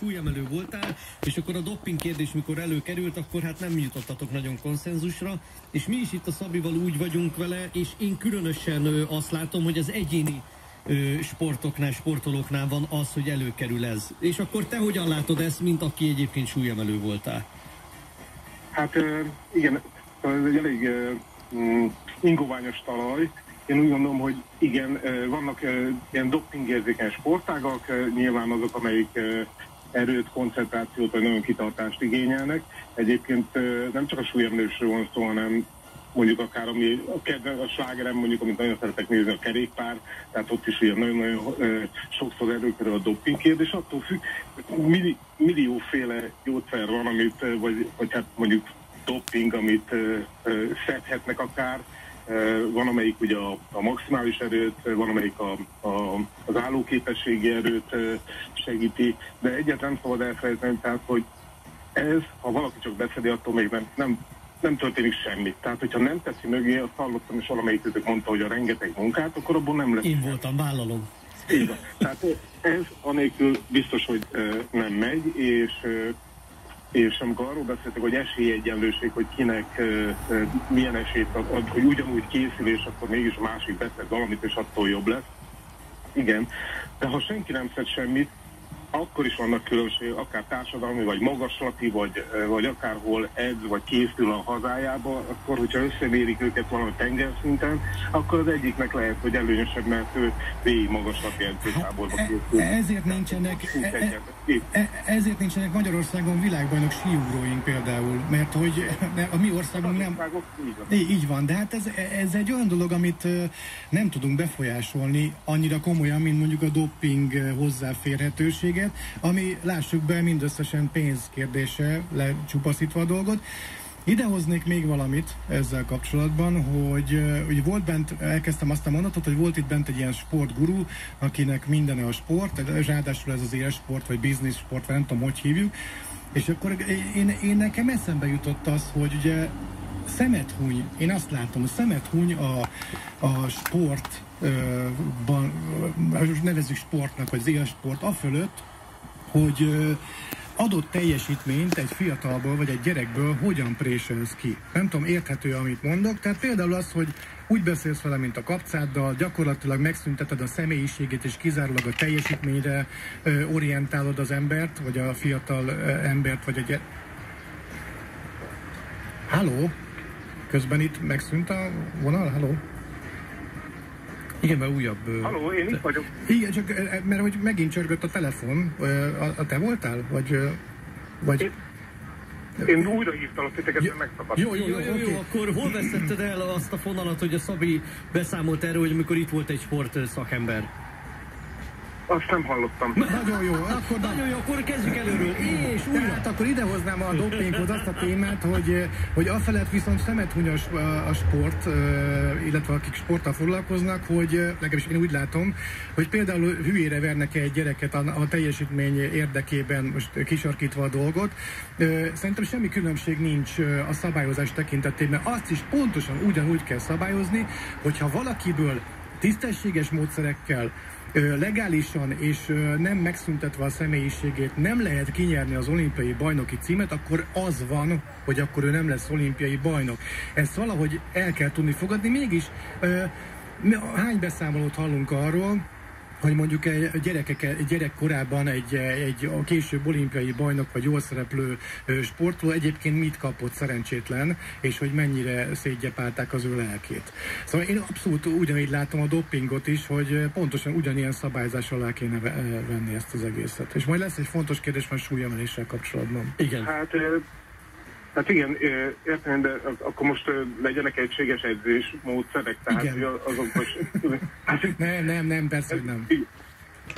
súlyemelő voltál, és akkor a dopping kérdés, mikor előkerült, akkor hát nem jutottatok nagyon konszenzusra, és mi is itt a Szabival úgy vagyunk vele, és én különösen azt látom, hogy az egyéni sportoknál, sportolóknál van az, hogy előkerül ez. És akkor te hogyan látod ezt, mint aki egyébként súlyemelő voltál? Hát igen, ez egy elég ingoványos talaj. Én úgy gondolom, hogy igen, vannak ilyen doppingérzékeny sportágak, nyilván azok, amelyik erőt, koncentrációt vagy nagyon kitartást igényelnek. Egyébként nem csak a súlyemelésről van szó, hanem mondjuk akár a slágerem, mondjuk, amit nagyon szeretek nézni, a kerékpár, tehát ott is ugye nagyon-nagyon sokszor előkerül a doping kérdés, attól függ, millióféle gyógyszer van, amit, vagy hát mondjuk doping, amit szedhetnek akár. Van, amelyik ugye a maximális erőt, van, amelyik az állóképességi erőt segíti, de egyáltalán nem szabad elfelejteni, tehát, hogy ez, ha valaki csak beszedi, attól még nem történik semmi. Tehát, hogyha nem teszi mögé, azt hallottam, és valamelyikőtök mondta, hogy a rengeteg munkát, akkor abból nem lesz. Én voltam, vállalom. Így van. Tehát ez anélkül biztos, hogy nem megy, és amikor arról beszéltek, hogy esélyegyenlőség, hogy kinek milyen esélyt ad, hogy ugyanúgy készül, és akkor mégis a másik beszed valamit, és attól jobb lesz. Igen, de ha senki nem szed semmit, akkor is vannak különbségek, akár társadalmi, vagy magaslati, vagy akárhol edz, vagy készül a hazájába, akkor, hogyha összemérik őket valami tengerszinten, akkor az egyiknek lehet, hogy előnyösebb, mert ő végig magaslati edzőtáborba készül. Ezért nincsenek Magyarországon világbajnok síugróink például, mert hogy a mi országunk nem... Így van, de hát ez egy olyan dolog, amit nem tudunk befolyásolni annyira komolyan, mint mondjuk a doping hozzáférhetőséget, ami, lássuk be, mindösszesen pénzkérdése, lecsupaszítva a dolgot. Idehoznék még valamit ezzel kapcsolatban, hogy volt bent, elkezdtem azt a mondatot, hogy volt itt bent egy ilyen sportgurú, akinek mindene a sport, ráadásul ez az élsport, vagy business sport, vagy nem tudom, hogy hívjuk, és akkor én nekem eszembe jutott az, hogy ugye szemethúny, én azt látom, hogy szemethúny a sportban, nevezzük sportnak, vagy az élsport afölött, hogy adott teljesítményt egy fiatalból vagy egy gyerekből hogyan préselsz ki. Nem tudom, érthető, amit mondok. Tehát például az, hogy úgy beszélsz vele, mint a kapcáddal, gyakorlatilag megszünteted a személyiségét, és kizárólag a teljesítményre orientálod az embert, vagy a fiatal embert, vagy a gyerek. Halló? Közben itt megszűnt a vonal? Halló? Igen, mert újabb... Halló, én itt vagyok. Igen, csak mert hogy megint csörgött a telefon. Te voltál? Vagy... Én újra hívtalak titeket, mert megszakadt. Jó, akkor hol veszetted el azt a fonalat, hogy a Szabi beszámolt erről, hogy amikor itt volt egy sport szakember? Azt nem hallottam. Nagyon jó, akkor kezdjük előről. És újra. Tehát akkor idehoznám a dopinghoz azt a témát, hogy afelett viszont szemethúnyos a sport, illetve akik sporttal foglalkoznak, hogy legalábbis én úgy látom, hogy például hülyére vernek egy gyereket a teljesítmény érdekében, most kisarkítva a dolgot. Szerintem semmi különbség nincs a szabályozás tekintetében. Azt is pontosan ugyanúgy kell szabályozni, hogyha valakiből tisztességes módszerekkel, legálisan és nem megszüntetve a személyiségét nem lehet kinyerni az olimpiai bajnoki címet, akkor az van, hogy akkor ő nem lesz olimpiai bajnok. Ezt valahogy el kell tudni fogadni, mégis hány beszámolót hallunk arról, hogy mondjuk egy gyerek korában egy később olimpiai bajnok vagy jól szereplő sportoló egyébként mit kapott szerencsétlen, és hogy mennyire szétgyepálták az ő lelkét. Szóval én abszolút ugyanígy látom a dopingot is, hogy pontosan ugyanilyen szabályzás alá kéne venni ezt az egészet. És majd lesz egy fontos kérdés már súlyemeléssel kapcsolatban. Igen. Hát igen, értem, de akkor most legyenek egységes edzésmódszerek, tehát azok most... Nem, persze, hogy nem.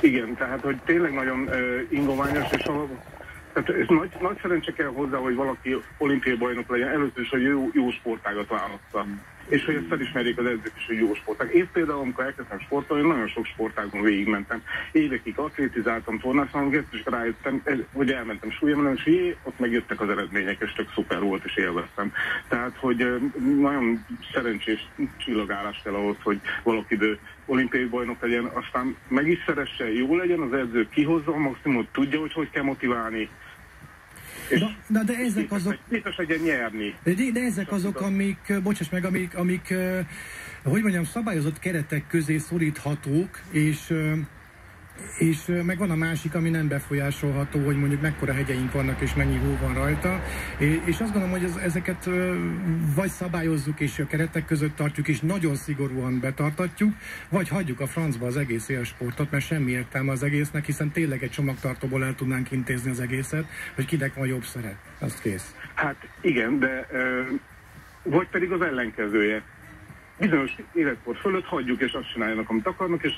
Igen, tehát hogy tényleg nagyon ingoványos, és tehát ez nagy szerencse kell hozzá, hogy valaki olimpiai bajnok legyen, először is, hogy jó sportágat választa. és hogy ezt felismerjék az edzők is, hogy jó sporták. Én például, amikor elkezdtem sportolni, nagyon sok sportágon végigmentem. Évekig atlétizáltam, tornáztam, és rájöttem, hogy elmentem súlyemelen, és ott megjöttek az eredmények, és tök szuper volt, és élveztem. Tehát, hogy nagyon szerencsés csillagállás kell ahhoz, hogy valakiből olimpiai bajnok legyen, aztán meg is szeresse, jó legyen, az edző kihozza a maximumot, tudja, hogy kell motiválni. De ezek azok... Képes legyen nyerni. De ezek azok, amik, bocsáss meg, amik hogy mondjam, szabályozott keretek közé szoríthatók, és meg van a másik, ami nem befolyásolható, hogy mondjuk mekkora hegyeink vannak, és mennyi hó van rajta. És azt gondolom, hogy ezeket vagy szabályozzuk, és a keretek között tartjuk, és nagyon szigorúan betartatjuk, vagy hagyjuk a francba az egész élsportot, mert semmi értelme az egésznek, hiszen tényleg egy csomagtartóból el tudnánk intézni az egészet, hogy kinek van jobb szeret. Azt kész. Hát igen, de vagy pedig az ellenkezője. Bizonyos életkor fölött hagyjuk, és azt csináljanak, amit akarnak, és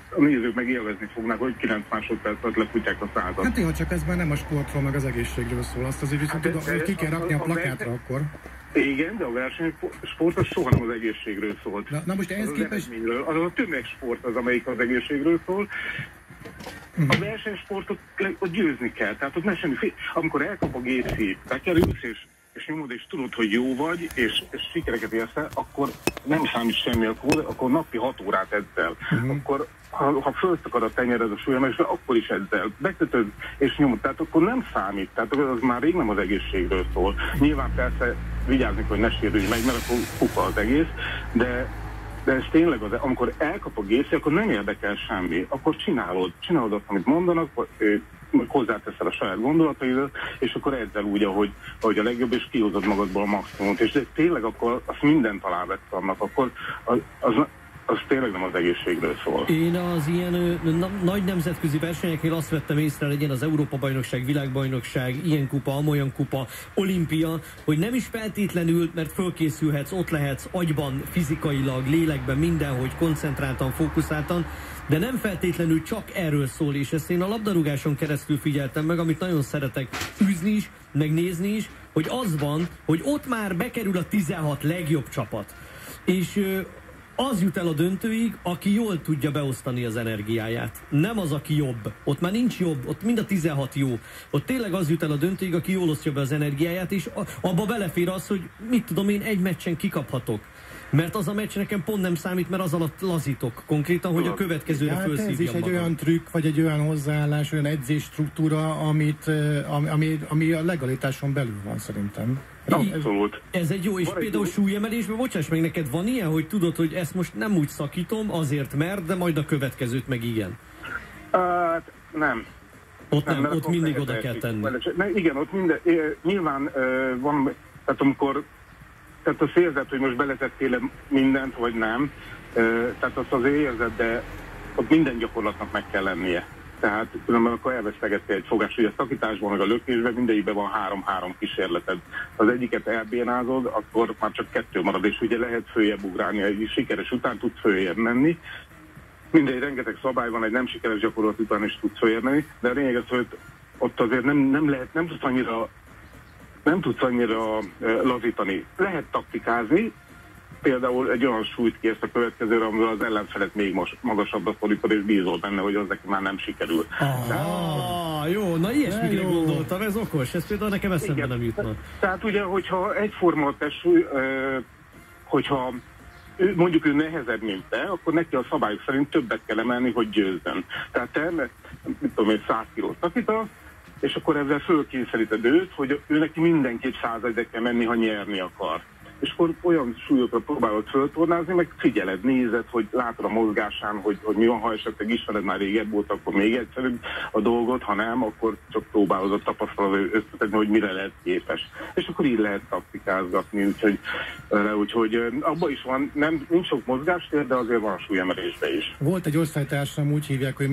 a nézők meg élvezni fognak, hogy 9 másodperc alatt lefutják a százat. Hát jó, csak ez már nem a sportról, meg az egészségről szól. Azt azért viszont hogy ki kell rakni a plakátra akkor. Igen, de a versenysport az soha nem az egészségről szólt. Na most ehhez képest... Az a tömegsport az, amelyik az egészségről szól. A versenysportot ott győzni kell. Tehát ott ne semmi amikor elkap a gépszív, bekerülsz, és nyomod, és tudod, hogy jó vagy, és sikereket érsz el, akkor nem számít semmi, akkor napi 6 órát edzel. Akkor, ha fölszakad a tenyered a súlyemlésre, akkor is edzel. Bekötöd és nyomod, tehát akkor nem számít. Tehát az már rég nem az egészségről szól. Nyilván persze vigyázni, hogy ne sérülj meg, mert akkor kupa az egész, de ez tényleg az, amikor elkap a gépszív, akkor nem érdekel semmi. Akkor csinálod azt, amit mondanak, hozzáteszel a saját gondolataidat, és akkor edzel úgy, ahogy a legjobb, és kihozod magadból a maximumot. És de tényleg akkor azt mindent alávett annak, akkor az tényleg nem az egészségről szól. Én az ilyen nagy nemzetközi versenyeknél azt vettem észre, legyen az Európa-bajnokság, világbajnokság, ilyen kupa, amolyan kupa, olimpia, hogy nem is feltétlenül, mert fölkészülhetsz, ott lehetsz agyban, fizikailag, lélekben, mindenhogy koncentráltan, fókuszáltan, de nem feltétlenül csak erről szól, és ezt én a labdarúgáson keresztül figyeltem meg, amit nagyon szeretek űzni is, meg nézni is, hogy az van, hogy ott már bekerül a 16 legjobb csapat. És az jut el a döntőig, aki jól tudja beosztani az energiáját. Nem az, aki jobb. Ott már nincs jobb, ott mind a 16 jó. Ott tényleg az jut el a döntőig, aki jól osztja be az energiáját, és abba belefér az, hogy mit tudom én, egy meccsen kikaphatok. Mert az a meccs nekem pont nem számít, mert az alatt lazítok konkrétan, hogy a következőre felszívjam magam. Ez is egy olyan trükk, vagy egy olyan hozzáállás, olyan edzésstruktúra, ami a legalitáson belül van szerintem. Abszolút. Ez egy jó, és például súlyemelésben, bocsáss meg, neked van ilyen, hogy tudod, hogy ezt most nem úgy szakítom, azért mert, de majd a következőt meg igen? Nem. Ott nem, ott mindig oda kell tenni. Igen, ott minden, nyilván van, tehát azt érzed, hogy most beletettél mindent, vagy nem, tehát azt azért érzed, de ott minden gyakorlatnak meg kell lennie. Tehát különben akkor elvesztegettél egy fogást, hogy a szakításban, meg a lökésben mindegyikben van 3-3 kísérleted. Az egyiket elbénázod, akkor már csak 2 marad, és ugye lehet följebb ugrálni, egy sikeres után tudsz följebb menni. Mindegy, rengeteg szabály van, egy nem sikeres gyakorlat után is tudsz följebb menni, de a lényeg az, hogy ott azért nem tudsz annyira lazítani. Lehet taktikázni, például egy olyan súlyt kérsz a következőre, amivel az ellenfelet még magasabbra szorítod, és bízol benne, hogy az neki már nem sikerül. Jó, na ilyesmire gondoltam, ez okos, ez például nekem eszembe nem jutna. Tehát ugye, hogyha egyforma a testsúly, hogyha mondjuk ő nehezebb, mint te, akkor neki a szabályok szerint többet kell emelni, hogy győzzen. Tehát te, mit tudom én, 100 kilót takítasz, és akkor ezzel fölkényszeríted őt, hogy ő neki mindenképp 101-re kell menni, ha nyerni akar. És akkor olyan súlyokra próbálod föltornázni, meg figyeled, nézed, hogy látod a mozgásán, hogy mi van, ha esetleg ismered már régebb volt, akkor még egyszerűbb a dolgot, ha nem, akkor csak próbálod a tapasztalat összetetni, hogy mire lehet képes. És akkor így lehet taktikázgatni, úgyhogy abban is van, nincs sok mozgástér, de azért van súlyemelésben is. Volt egy osztálytársam, úgy hívják, hogy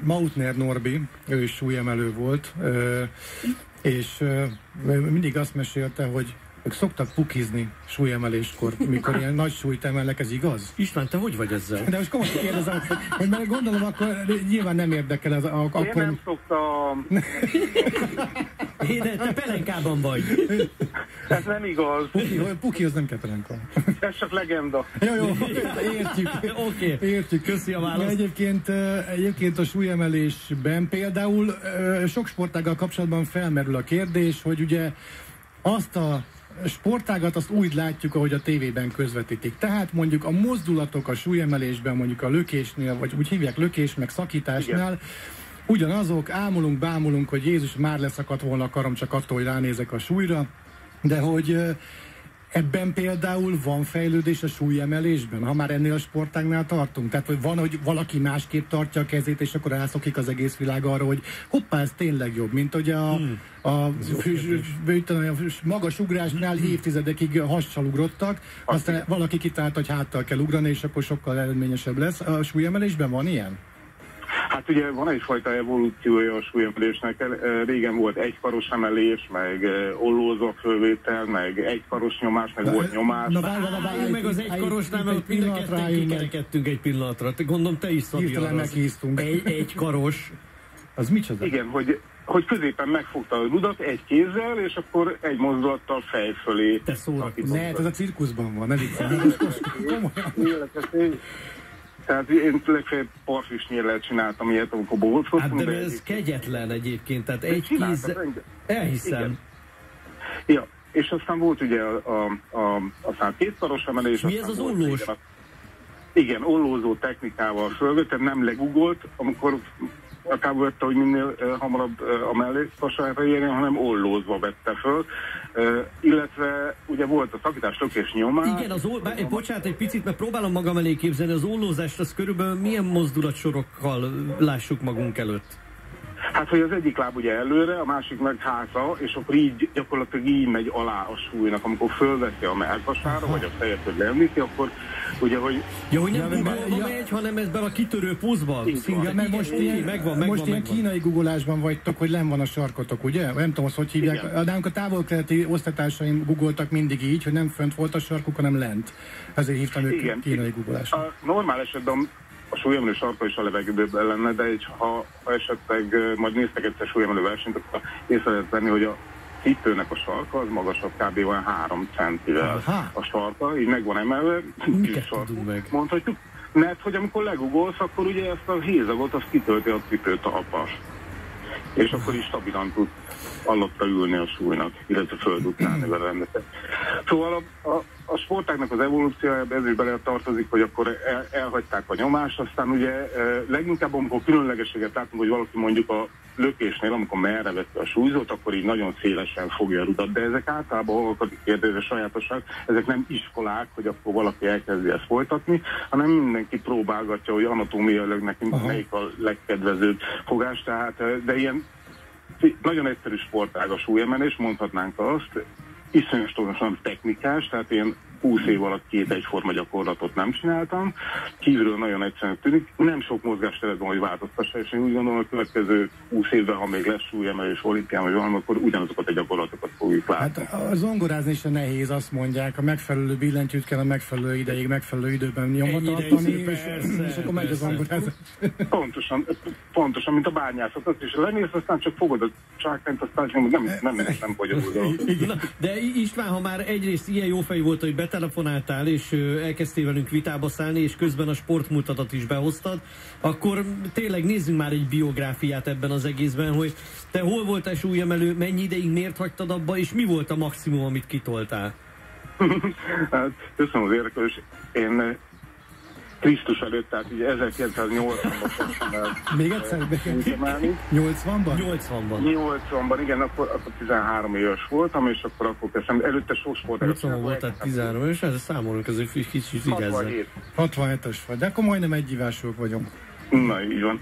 Mautner Norbi, ő is súlyemelő volt, és mindig azt mesélte, hogy ők szoktak pukizni súlyemeléskor, mikor ilyen nagy súlyt emelnek, ez igaz? István, te hogy vagy ezzel? De most komolyan kérdezem, hogy mert gondolom, akkor nyilván nem érdekel ez. Akkor... Én nem szoktam... Te pelenkában vagy. Ez nem igaz. Puki az nem kell pelenka. Ez csak legenda. Jó, értjük. Oké, értjük. Köszi a választ. Egyébként a súlyemelésben például sok sportággal kapcsolatban felmerül a kérdés, hogy ugye azt a sportágat azt úgy látjuk, ahogy a tévében közvetítik. Tehát mondjuk a mozdulatok a súlyemelésben, mondjuk a lökésnél, vagy úgy hívják lökés, meg szakításnál, igen, ugyanazok, bámulunk, hogy Jézus, már leszakadt volna a karom csak attól, hogy ránézek a súlyra, de hogy ebben például van fejlődés a súlyemelésben, ha már ennél a sportágnál tartunk? Tehát, hogy van, hogy valaki másképp tartja a kezét, és akkor elszokik az egész világ arra, hogy hoppá, ez tényleg jobb, mint hogy a magas ugrásnál évtizedekig hassal ugrottak, aztán valaki kitalált, hogy háttal kell ugrani, és akkor sokkal eredményesebb lesz. A súlyemelésben van ilyen? Hát ugye van egyfajta evolúciója a súlyemelésnek. Régen volt egykaros emelés, meg ollózó fölvétel, meg egykaros nyomás, meg volt nyomás. Meg az egykarosnál, mert mind a ketten kikerekedtünk egy pillanatra. Gondolom te is, Szabi, egykaros. Az micsoda? Igen, hogy középen megfogta a rudat egy kézzel, és akkor egy mozdulattal fej fölé. Te szórakozol. Ne, ez a cirkuszban van, ne viccelj. Tehát én legfeljebb parfisnyérrel csináltam ilyet, amikor bóckoztunk. Hát de ez kegyetlen egyébként, tehát egy kéz... Elhiszem. Igen. Ja, és aztán volt ugye aztán kétkaros emelés. Mi ez az ollós? Igen, ollózó technikával fölvett, tehát nem legugolt, amikor akább vette, hogy minél hamarabb a mellékhasára érjen, hanem ollózva vette föl. Illetve ugye volt a szakítás, lökés nyomás. Igen, bocsánat egy picit, mert próbálom magam elé képzelni, az ollózást az körülbelül milyen mozdulatsorokkal lássuk magunk előtt? Hát, hogy az egyik láb ugye előre, a másik meg hátra, és akkor így gyakorlatilag így megy alá a súlynak, amikor fölveszi a melkasára, vagy a fejet, hogy leemlíti, akkor ugye, hogy... Ja, hogy nem googolva megy, hanem ezben a kitörő pózban. Ja, mert most ilyen kínai googolásban vagytok, hogy len van a sarkotok, ugye? Nem tudom, hogy hívják. Nálunk a távol-keleti osztatársaim googoltak mindig így, hogy nem fönt volt a sarkuk, hanem lent. Ezért hívtam őket kínai googolásra. A normál esetben a súlyemelő sarka is a levegőben lenne, de ha esetleg majd néztek egyszer súlyemelő versenyt, akkor észre lehet venni, hogy a cipőnek a sarka az magasabb kb. Olyan 3 centivel. A sarka, így meg van emelve. Mondhatjuk, mert hogy amikor legugolsz, akkor ugye ezt a hézagot, azt kitölti a cipőtalpas. És akkor is stabilan tud alatta ülni a súlynak, illetve föl tud állni vele rendezni. Szóval a sportáknak az evolúciójában ez is bele tartozik, hogy akkor elhagyták a nyomást, aztán ugye leginkább, amikor különlegességet látunk, hogy valaki mondjuk a lökésnél, amikor merre vette a súlyzót, akkor így nagyon szélesen fogja a rudat, de ezek általában hallgatik kérdező sajátosság, ezek nem iskolák, hogy akkor valaki elkezdi ezt folytatni, hanem mindenki próbálgatja, hogy anatómiailag nekünk melyik a legkedvezőbb fogás, tehát, de ilyen nagyon egyszerű sportág a súlyemelés, mondhatnánk azt, iszonyatosan technikás, tehát én 20 év alatt 2 egyforma gyakorlatot nem csináltam, kívülről nagyon egyszerűen tűnik, nem sok mozgásteret van, hogy változtassa, és én úgy gondolom, hogy a következő 20 évben, ha még lesz súlyemelés olimpián, vagy valami, akkor ugyanazokat a gyakorlatokat fogjuk látni. Hát zongorázni is nehéz, azt mondják, a megfelelő billentyűt kell a megfelelő ideig, megfelelő időben nyomva tartani, és akkor megy a zongorázás. Pontosan, mint a bányászatot, és lemész, aztán csak fogod a csákányt, aztán nem bonyolul. De István, ha már egyrészt ilyen jó fej volt, hogy betelefonáltál, és elkezdtél velünk vitába szállni, és közben a sportmutatat is behoztad, akkor tényleg nézzünk már egy biográfiát ebben az egészben, hogy te hol voltál súlyemelő, mennyi ideig miért hagytad abba, és mi volt a maximum, amit kitoltál? Hát, köszönöm az érdeklődést. Én Krisztus előtt, tehát így 1980-ban kezdtem el. Még egyszer? 80-ban? 80-ban, igen, akkor 13 éves voltam, és akkor kezdtem. Előtte sok sportágat. 80 volt, tehát 13 éves, ez számolunk, ez egy kicsit vigyázzak. 67-es vagy, de akkor majdnem egyivásúak vagyunk. Na, így van.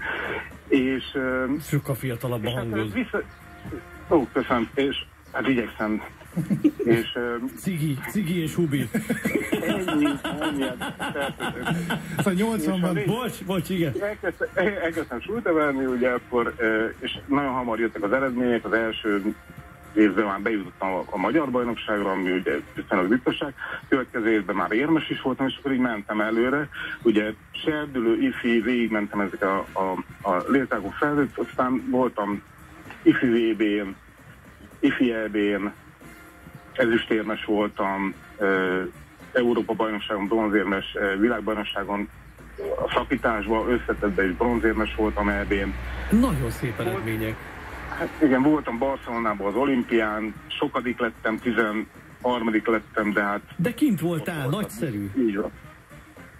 És... sokkal fiatalabb a hangod. Köszönöm, és hát igyekszem. És... Cigi és Hubi. Ennyi. Szóval 80-ban... Bocs, igen. Elkezdtem súlyt emelni, ugye akkor, és nagyon hamar jöttek az eredmények, az első évben már bejutottam a magyar bajnokságra, ami ugye viszonylag biztoság. Következő évben már érmes is voltam, és akkor így mentem előre. Ugye serdülő, ifi, végigmentem ezek a létszágon felvőt, aztán voltam ifi VB-n, ifi EB-n, ezüstérmes voltam, Európa bajnokságon bronzérmes, világbajnokságon a szakításban, összetettben is bronzérmes voltam EB-n. Nagyon szép eredmények. Hát igen, voltam Barcelonában az olimpián, sokadik lettem, 13. lettem, de hát... De kint voltál, nagyszerű. Így van.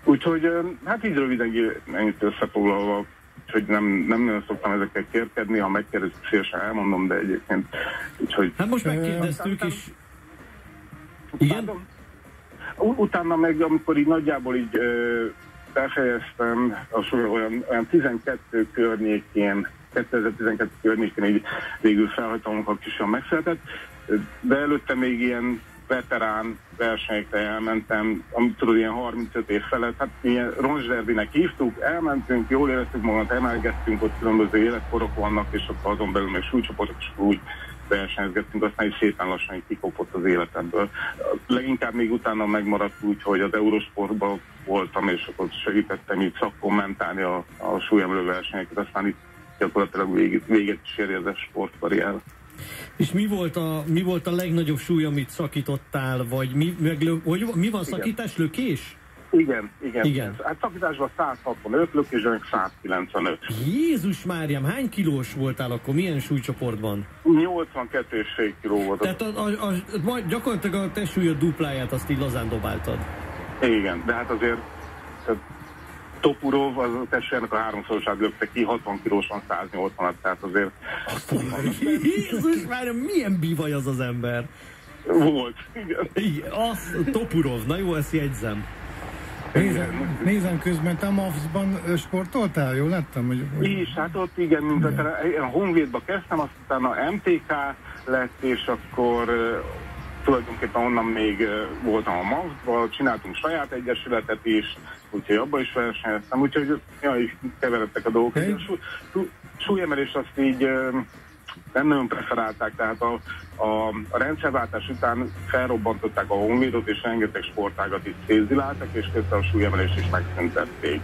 Úgyhogy, hát így röviden ennyit összefoglalva, hogy nem nagyon szoktam ezekkel kérkedni, ha megkérdezik, szívesen elmondom, de egyébként... Úgyhogy... Hát most megkérdeztük is. Igen? Utána meg, amikor így nagyjából így befejeztem, olyan 12 környékén, 2012 környékén így végül felhagytam, a kisolyan megszületett, de előtte még ilyen veterán versenyekre elmentem, amit tudod, ilyen 35 év felett, hát ilyen roncsderbinek hívtuk, elmentünk, jól éreztük magunkat, emelgettünk, ott különböző életkorok vannak, és akkor azon belül még súlycsoportok, és úgy versenyezgettünk, aztán is szépen lassan így kikopott az életemből. Leginkább még utána megmaradt úgy, hogy az Eurosportban voltam, és akkor segítettem így szakkommentálni a súlyemelő versenyeket, aztán itt gyakorlatilag véget is érje ez a sportkarrier. És mi volt a legnagyobb súly, amit szakítottál, vagy mi van, szakítás, lökés? Igen. Hát szakításban 165, lökésben 195. Jézus Máriám, hány kilós voltál akkor? Milyen súlycsoportban? 82,5 kiló volt. Tehát gyakorlatilag a te súlyod dupláját azt így lazán dobáltad. Igen, de hát azért Topurov az a testvérnek a 3-szorosát lökte ki, 60 kilós van, 180-at, tehát azért... Jézus Máriám, milyen bivaj az ember? Volt, igen. Topurov, na jó, ezt jegyzem. Nézem közben, te a MAFS-ban sportoltál? Jól láttam? És hát ott igen, mint a Honvédba kezdtem, aztán a MTK lett, és akkor tulajdonképpen onnan még voltam a MAFS-ban, csináltunk saját egyesületet is, úgyhogy abban is versenyeztem, úgyhogy is keveredtek a dolgok. Okay. A súlyemelés azt így nem nagyon preferálták, tehát a rendszerváltás után felrobbantották a Honvédot, és rengeteg sportágat itt szétziláltak, és közben a súlyemelést is megszüntették.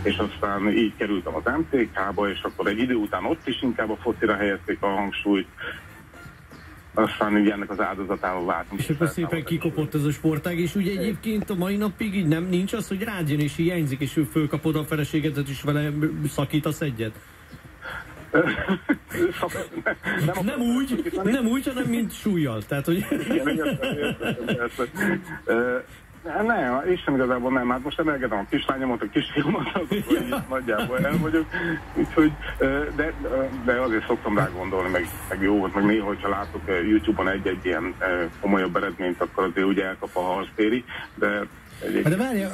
És aztán így kerültem az MTK-ba, és akkor egy idő után ott is inkább a focira helyezték a hangsúlyt, aztán ugye ennek az áldozatával váltunk. És akkor szépen kikopott ez a sportág, és ugye egyébként a mai napig így nincs az, hogy rád jön és hiányzik, és ő fölkapod a feleségedet, és vele szakítasz egyet? Nem úgy, hanem mint súlyjal. Tehát, hogy... Nem, és sem igazából nem. Hát most emelgetem a kislányomat, a kisfiúmat, akkor így nagyjából el vagyok. Úgyhogy, de azért szoktam rá gondolni, meg jó volt, meg néha, hogyha látok YouTube-on egy-egy ilyen komolyabb eredményt, akkor azért ugye elkap a harctéri, de... De várjál,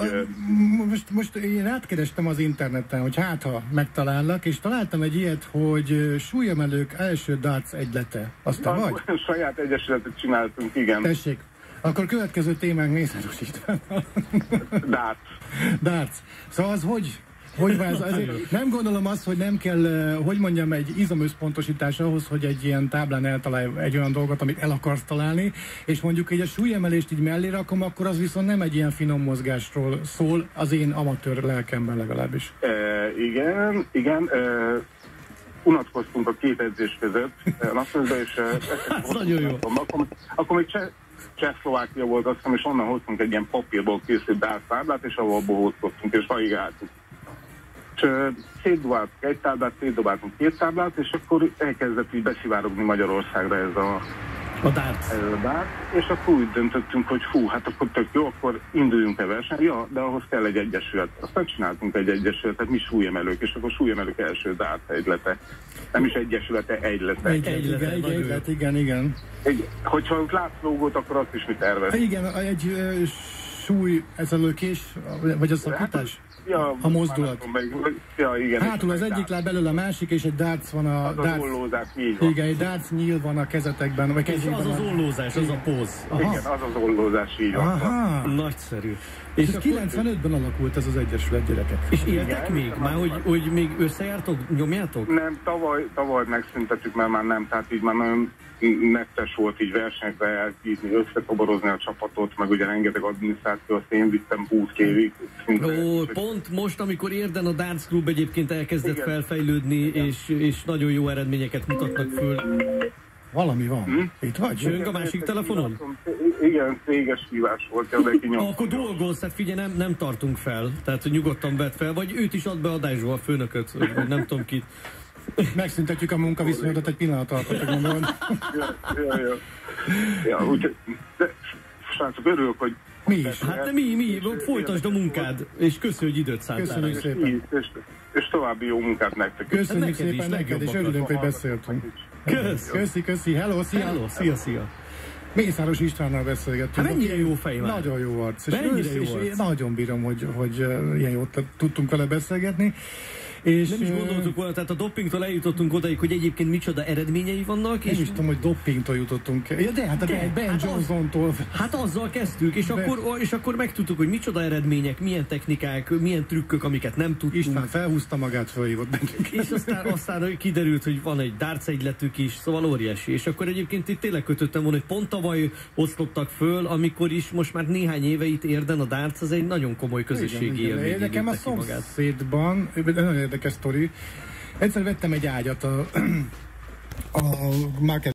most én átkerestem az interneten, hogy hát ha megtalállak, és találtam egy ilyet, hogy súlyemelők első darts egylete. Aztán vagy? Saját egyesületet csináltunk, igen. Tessék, akkor következő témánk Mészáros István. Darts. Szóval az hogy van ez? Azért nem gondolom azt, hogy nem kell, hogy mondjam, egy izomösszpontosítás ahhoz, hogy egy ilyen táblán eltalálj egy olyan dolgot, amit el akarsz találni, és mondjuk egy a súlyemelést így mellé rakom, akkor az viszont nem egy ilyen finom mozgásról szól, az én amatőr lelkemben legalábbis. Igen. Unatkoztunk a két edzés között. Napközben is... Nagyon jó. Akkor még Csehszlovákia volt, azt hiszem, és onnan hoztunk egy ilyen papírból készült dártáblát, és ahol bohózkodtunk, és haigáltuk. És szétdobáltunk egy táblát, szétdobáltunk két táblát, és akkor elkezdett így beszivárogni Magyarországra ez a darts. És akkor úgy döntöttünk, hogy hát akkor tök jó, akkor induljunk a versenyre. Ja, de ahhoz kell egy egyesület. Aztán csináltunk egy egyesületet, mi súlyemelők, és akkor súlyemelők első darts egylete. Nem is egyesülete, egylete. Egylet, igen. Hogyha látsz logót, akkor azt is mi tervez. Igen, egy súly, ez a lökés, vagy a szakítás? A mozdulat. Igen, hátul az egyik láb, belőle a másik, és egy darts van a... Az ollózás, így van. Igen, egy darts nyíl van a kezetekben, vagy kezében. Az ollózás, az a póz. Igen, az ollózás, így van. Aha. Nagyszerű. És 95-ben alakult ez az egyesület, gyerekek. És éltek még? Már hogy még összejártok, nyomjátok? Nem, tavaly megszüntettük, mert már nem, tehát így már nagyon netes volt így versenybe elhívni, összetoborozni a csapatot, meg ugye rengeteg adminisztráció, azt én vittem 20 évig. Pont most, amikor Érden a Darts Klub egyébként elkezdett felfejlődni, és nagyon jó eredményeket mutatnak föl. Valami van. Itt vagy? Csöng a másik telefonon? Igen, céges hívás volt, de kinyomtam. Akkor dolgozz, hát figyelj, nem tartunk fel. Tehát, hogy nyugodtan vedd fel, vagy őt is ad be adásba, a főnököt, vagy nem tudom kit. Megszüntetjük a munkaviszonyodat egy pillanat alatt, hogy gondolom. Ja, úgyhogy, srácok, örülök, hogy... Mi is. Hát mi, folytasd a munkád, és köszönjük, hogy időt szántál. Köszönjük szépen. És további jó munkát nektek. Köszönjük szépen neked, és örülünk, hogy beszéltünk. Köszi, hello, szia. Mészáros Istvánnal beszélgettünk. Hát mennyire jó fej már. Nagyon jó arc. És nagyon bírom, hogy ilyen jót tudtunk vele beszélgetni. És nem is gondoltuk volna, tehát a dopingtól eljutottunk odaig, hogy egyébként micsoda eredményei vannak. Nem is tudom, hogy dopingtól jutottunk. Ja, de hát Ben Johnsontól. Hát azzal kezdtük, és akkor megtudtuk, hogy micsoda eredmények, milyen technikák, milyen trükkök, amiket nem tudtunk. István felhúzta magát, felhívott bennünket. És aztán kiderült, hogy van egy darts egyletük is, szóval óriási. És akkor egyébként itt tényleg kötöttem volna, hogy pont tavaly osztottak föl, amikor is most már néhány éve itt Érden a darts, az egy nagyon komoly közösségi élmény. Nekem a szomszédban, nagyon érdekes sztori. Egyszer vettem egy ágyat a Market